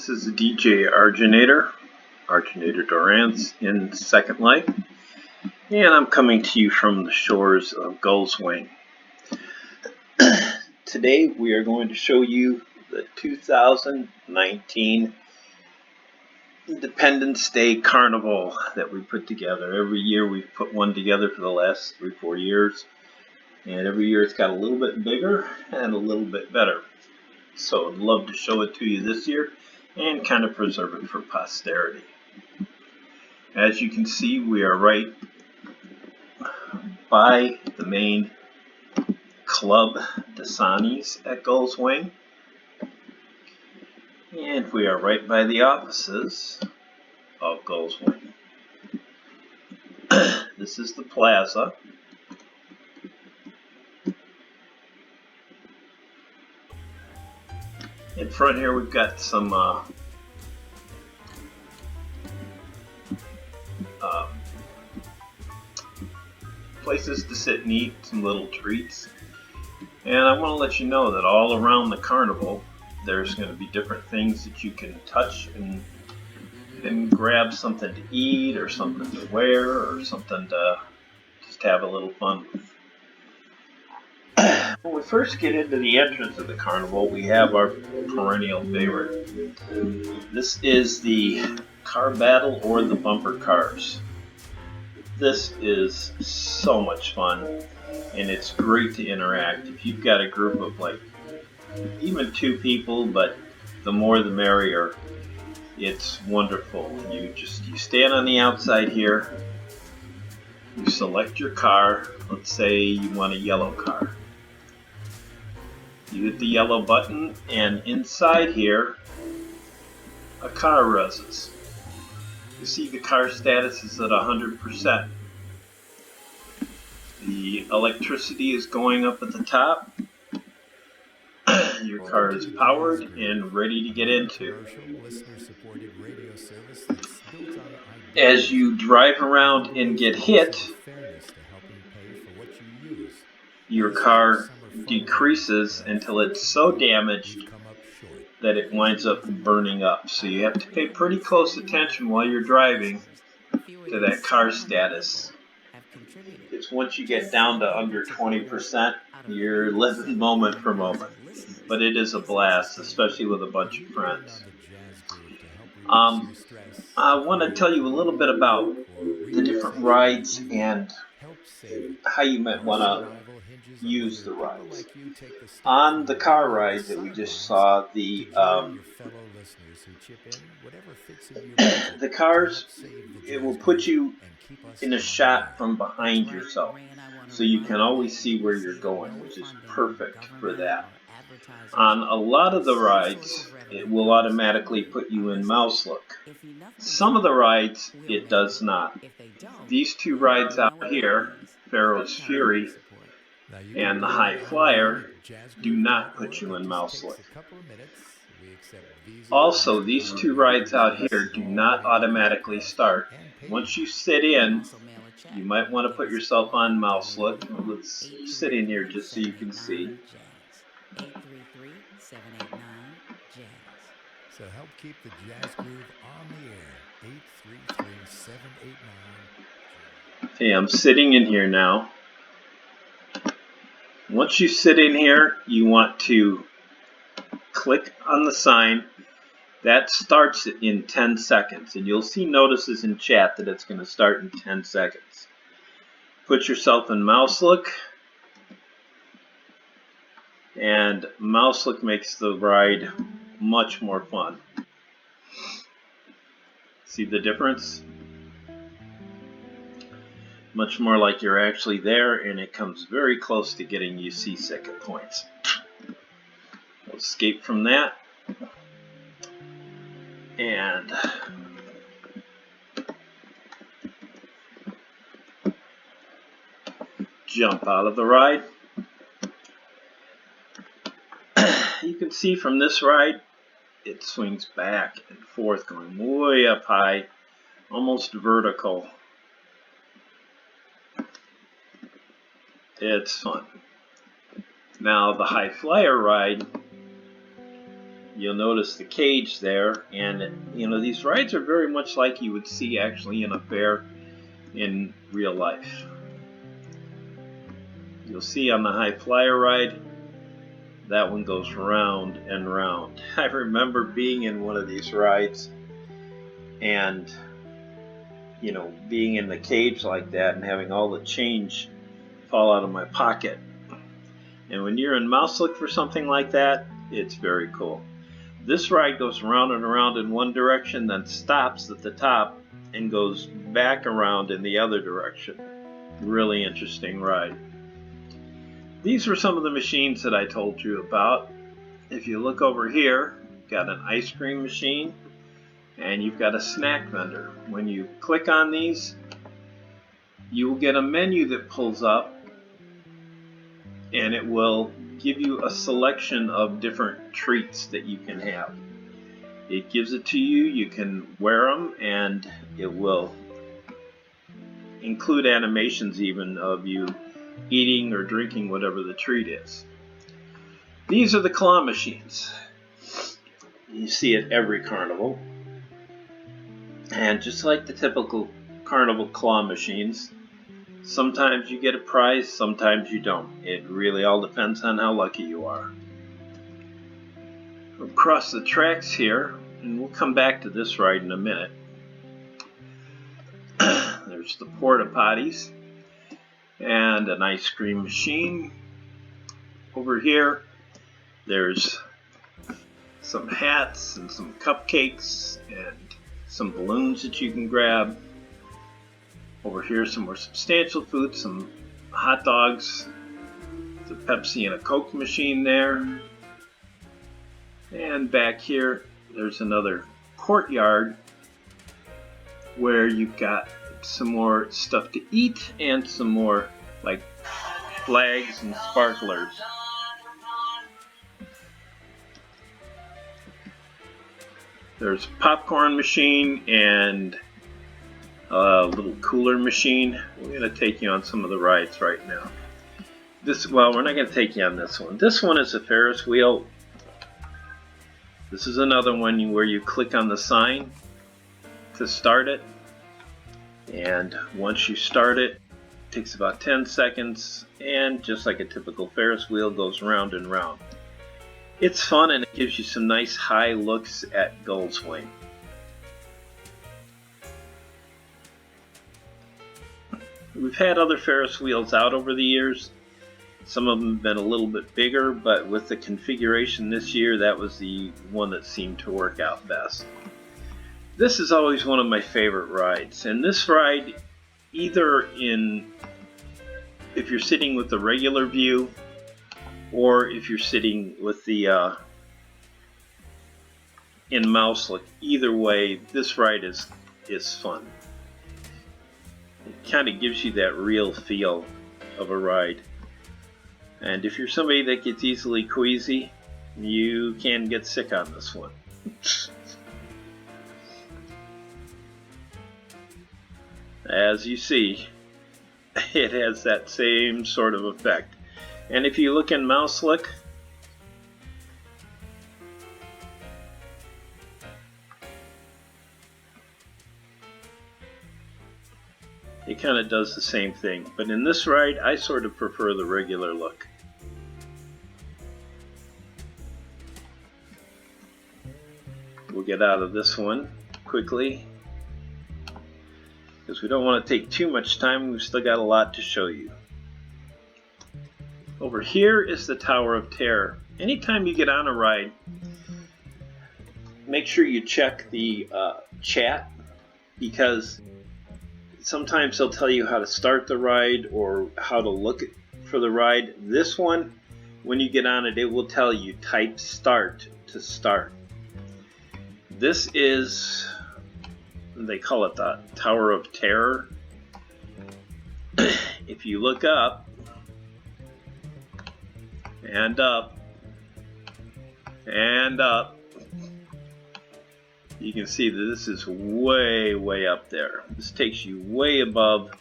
This is the DJ RJaNator Durance in Second Life, and I'm coming to you from the shores of Gulls Wing. Today we are going to show you the 2019 Independence Day Carnival that we put together. Every year we've put one together for the last 3-4 years, and every year it's got a little bit bigger and a little bit better. So I'd love to show it to you this year and kind of preserve it for posterity. As you can see, we are right by the main Club Desanis at Gulls Wing, and we are right by the offices of Gulls Wing. This is the plaza. In front here we've got some places to sit and eat, some little treats. And I want to let you know that all around the carnival there's going to be different things that you can touch and grab something to eat or something to wear or something to just have a little fun with. When we first get into the entrance of the carnival, we have our perennial favorite. This is the car battle or the bumper cars. This is so much fun, and it's great to interact. If you've got a group of like even 2 people, but the more the merrier, it's wonderful. You stand on the outside here, you select your car. Let's say you want a yellow car. You hit the yellow button, and inside here a car rises. You see the car status is at 100%. The electricity is going up at the top. Your car is powered and ready to get into. As you drive around and get hit, your car decreases until it's so damaged that it winds up burning up. So you have to pay pretty close attention while you're driving to that car status. It's once you get down to under 20%, you're living moment for moment. But it is a blast, especially with a bunch of friends. I want to tell you a little bit about the different rides and how you might want to use the rides. On the car rides that we just saw, the cars, it will put you in a shot from behind yourself, so you can always see where you're going, which is perfect for that. On a lot of the rides, it will automatically put you in mouse look. Some of the rides, it does not. These 2 rides out here, Pharaoh's Fury and the High Flyer, do not put you in mouse look. Also, these 2 rides out here do not automatically start. Once you sit in, you might want to put yourself on mouse look. Let's sit in here just so you can see. So help keep the jazz groove on the air. 833-789. Okay, I'm sitting in here now. Once you sit in here, you want to click on the sign. That starts in 10 seconds, and you'll see notices in chat that it's going to start in 10 seconds. Put yourself in mouse look, and mouse look makes the ride much more fun. See the difference? Much more like you're actually there, and it comes very close to getting you seasick at points. We'll escape from that. And jump out of the ride. You can see from this ride, it swings back and forth, going way up high, almost vertical. It's fun. Now the High Flyer ride you'll notice the cage there, and you know, these rides are very much like you would see actually in a fair in real life. You'll see on the high flyer ride, that one goes round and round. I remember being in one of these rides and, you know, being in the cage like that and having all the change fall out of my pocket. And when you're in mouse look for something like that, it's very cool. This ride goes around and around in one direction, then stops at the top and goes back around in the other direction. Really interesting ride. These were some of the machines that I told you about. If you look over here, you've got an ice cream machine and you've got a snack vendor. When you click on these, you will get a menu that pulls up, and it will give you a selection of different treats that you can have. It gives it to you, you can wear them, and it will include animations even of you eating or drinking whatever the treat is. These are the claw machines. You see at every carnival. And just like the typical carnival claw machines, sometimes you get a prize, sometimes you don't. It really all depends on how lucky you are. Across the tracks here, and we'll come back to this ride in a minute. There's the porta potties and an ice cream machine. Over here, there's some hats and some cupcakes and some balloons that you can grab. Over here, some more substantial food, some hot dogs, the Pepsi and a Coke machine there. And back here, there's another courtyard where you've got some more stuff to eat and some more like flags and sparklers. There's a popcorn machine and a little cooler machine. We're going to take you on some of the rides right now. Well, we're not going to take you on this one. This one is a Ferris wheel. This is another one where you click on the sign to start it. And once you start it, it takes about 10 seconds, and just like a typical Ferris wheel, goes round and round. It's fun, and it gives you some nice high looks at Gulls Wing. We've had other Ferris wheels out over the years. Some of them have been a little bit bigger, but with the configuration this year, that was the one that seemed to work out best. This is always one of my favorite rides, and this ride, either if you're sitting with the regular view, or if you're sitting with the in mouse look, either way, this ride is fun. It kind of gives you that real feel of a ride. And if you're somebody that gets easily queasy, you can get sick on this one. As you see, it has that same sort of effect. And if you look in mouse look, it kind of does the same thing. But in this ride, I sort of prefer the regular look. We'll get out of this one quickly, because we don't want to take too much time. We've still got a lot to show you. Over here is the Tower of Terror. Anytime you get on a ride, make sure you check the chat, because sometimes they'll tell you how to start the ride or how to look for the ride. This one, when you get on it, it will tell you type start to start. This is, they call it the Tower of Terror. If you look up and up and up, you can see that this is way up there. This takes you way above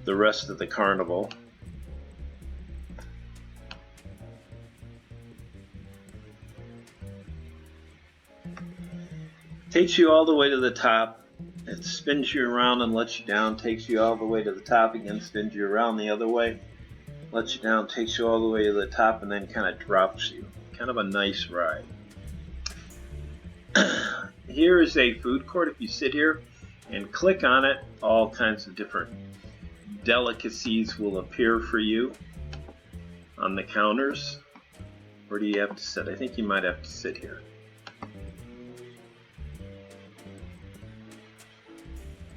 the rest of the carnival. Takes you all the way to the top. It spins you around and lets you down. Takes you all the way to the top again, spins you around the other way, lets you down, takes you all the way to the top, and then kind of drops you. Kind of a nice ride. Here is a food court. If you sit here and click on it, all kinds of different delicacies will appear for you on the counters. Where do you have to sit? I think you might have to sit here.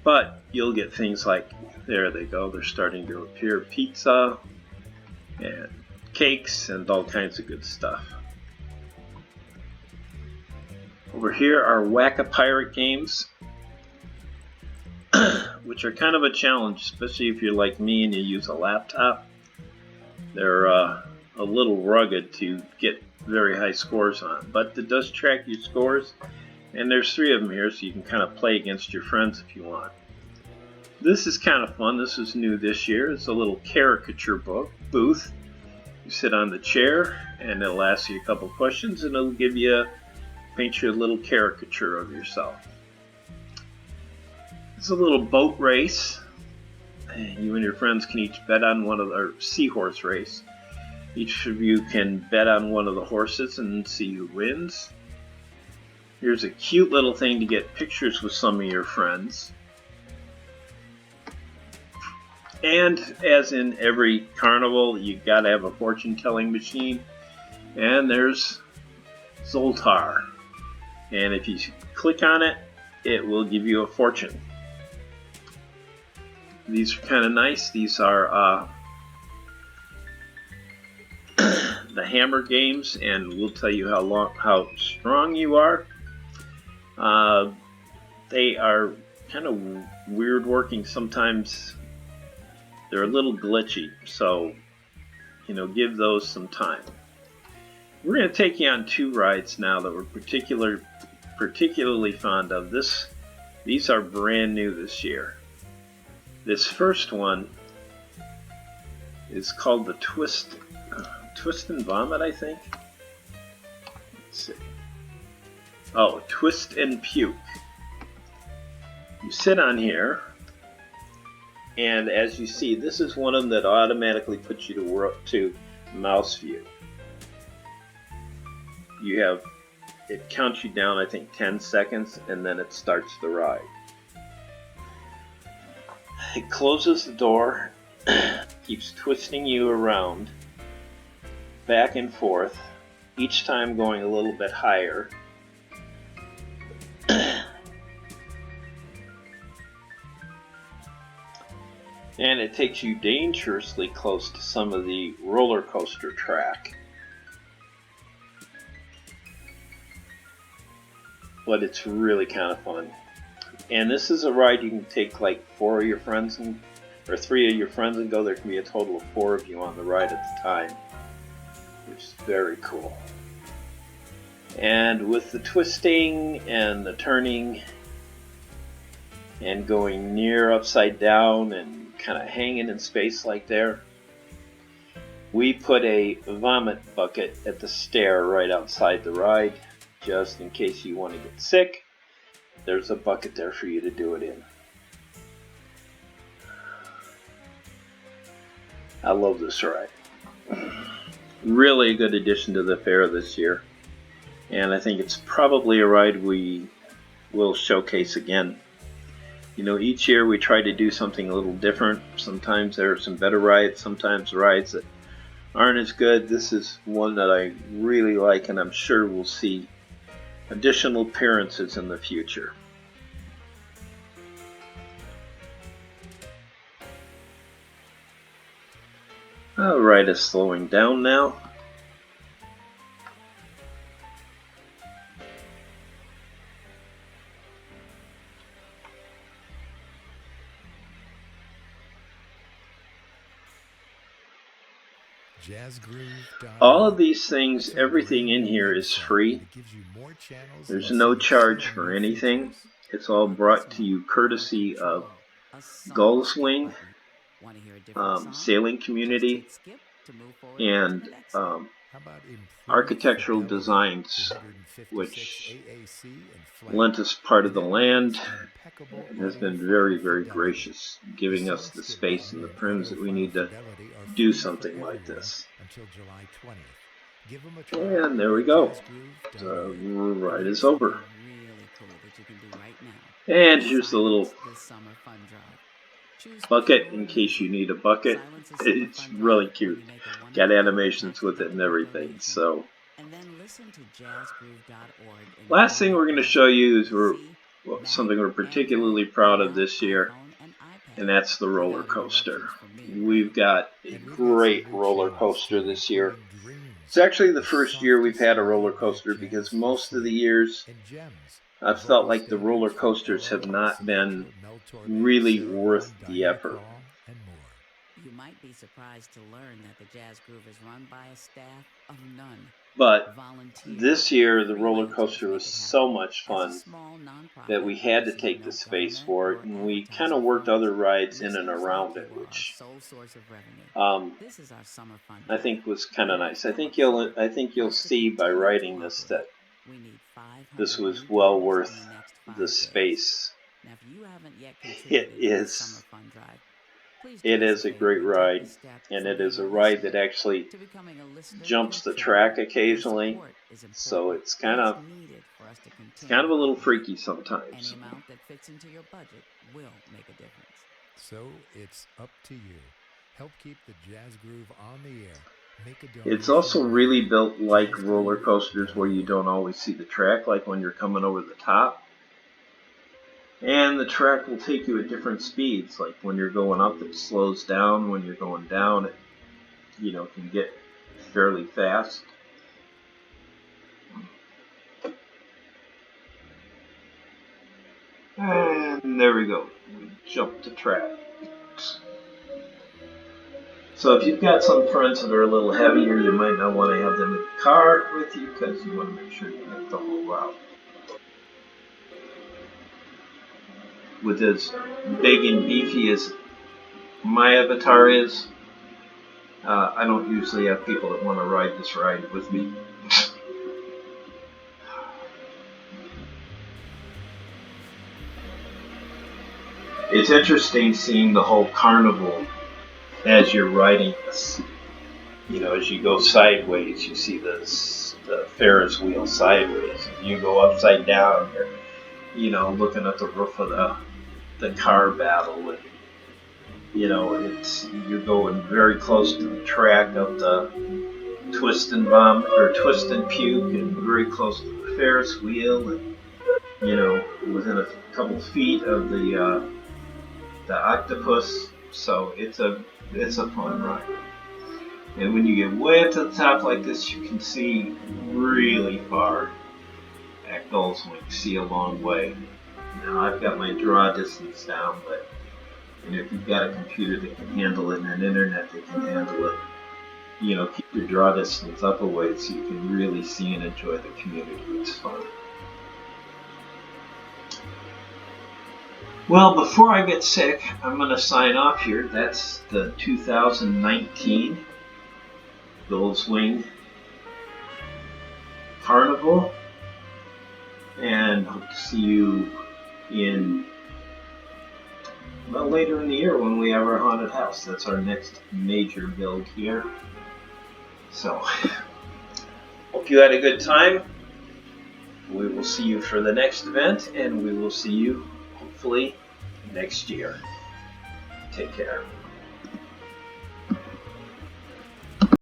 But you'll get things like, there they go, they're starting to appear, pizza and cakes and all kinds of good stuff. Over here are Whack-A-Pirate games, which are kind of a challenge, especially if you're like me and you use a laptop. They're a little rugged to get very high scores on, but it does track your scores, and there's 3 of them here, so you can kind of play against your friends if you want. This is kind of fun. This is new this year. It's a little caricature booth. You sit on the chair, and it'll ask you a couple questions, and it'll give you paint you a little caricature of yourself. It's a little boat race. You and your friends can each bet on one of the seahorse race. Each of you can bet on one of the horses and see who wins. Here's a cute little thing to get pictures with some of your friends. And as in every carnival, you gotta have a fortune telling machine. And there's Zoltar. And if you click on it, it will give you a fortune. These are kind of nice. These are the hammer games, and we'll tell you how strong you are. They are kind of weird working. Sometimes they're a little glitchy, so give those some time. We're going to take you on 2 rides now that we're particularly fond of. These are brand new this year. This first one is called the Twist and Vomit, I think. Let's see. Oh, Twist and Puke. You sit on here, and as you see, this is one of them that automatically puts you to mouse view. It counts you down, I think, 10 seconds, and then it starts the ride. It closes the door, keeps twisting you around, back and forth, each time going a little bit higher. And it takes you dangerously close to some of the roller coaster track. But it's really kind of fun. And this is a ride you can take like 4 of your friends or 3 of your friends and go. There can be a total of 4 of you on the ride at the time, which is very cool. And with the twisting and the turning and going near upside down and kind of hanging in space like there, we put a vomit bucket at the stair right outside the ride, just in case you want to get sick. There's a bucket there for you to do it in. I love this ride. Really a good addition to the fair this year. And I think it's probably a ride we will showcase again. Each year we try to do something a little different. Sometimes there are some better rides, sometimes rides that aren't as good. This is one that I really like, and I'm sure we'll see additional appearances in the future. Alright, it's slowing down now. All of these things, everything in here is free. There's no charge for anything. It's all brought to you courtesy of Gulls Wing, sailing community, and How about architectural designs, which lent us part of the land and has been very, very gracious, giving us the space and the prims that we need to do something like this. And there we go. The ride is over. And here's the little bucket in case you need a bucket. It's really cute. Got animations with it and everything. So last thing we're going to show you is something we're particularly proud of this year, and that's the roller coaster. We've got a great roller coaster this year. It's actually the first year we've had a roller coaster because most of the years I've felt like the roller coasters have not been really worth the effort. You might be surprised to learn that the Jazz Groove is run by a staff of none. But this year the roller coaster was so much fun that we had to take the space for it, and we kind of worked other rides in and around it, which I think was kind of nice. I think you'll see by writing this that this was well worth the space. It is a great ride, and it is a ride that actually jumps the track occasionally, so it's kind of a little freaky sometimes. So it's up to you. Help keep the Jazz Groove on the air. It's also really built like roller coasters where you don't always see the track, like when you're coming over the top. And the track will take you at different speeds. Like when you're going up, it slows down. When you're going down, it can get fairly fast. And there we go. We jumped the track. So if you've got some friends that are a little heavier, you might not want to have them in the car with you because you want to make sure you make the whole route. With as big and beefy as my avatar is, I don't usually have people that want to ride this ride with me. It's interesting seeing the whole carnival as you're riding this. As you go sideways, you see the Ferris wheel sideways. If you go upside down, you're looking at the roof of the car battle, and you're going very close to the track of the twist and bomb or twist and puke, and very close to the Ferris wheel, and within a couple feet of the octopus. So it's a fun ride. And when you get way up to the top like this, you can see really far at Gulls Wing. See a long way. Now I've got my draw distance down, but if you've got a computer that can handle it and an internet that can handle it, keep your draw distance up a ways so you can really see and enjoy the community. It's fun. Well, before I get sick, I'm going to sign off here. That's the 2019 Gulls Wing Carnival, and hope to see you later in the year when we have our haunted house. That's our next major build here. So, hope you had a good time. We will see you for the next event, and we will see you hopefully next year. Take care.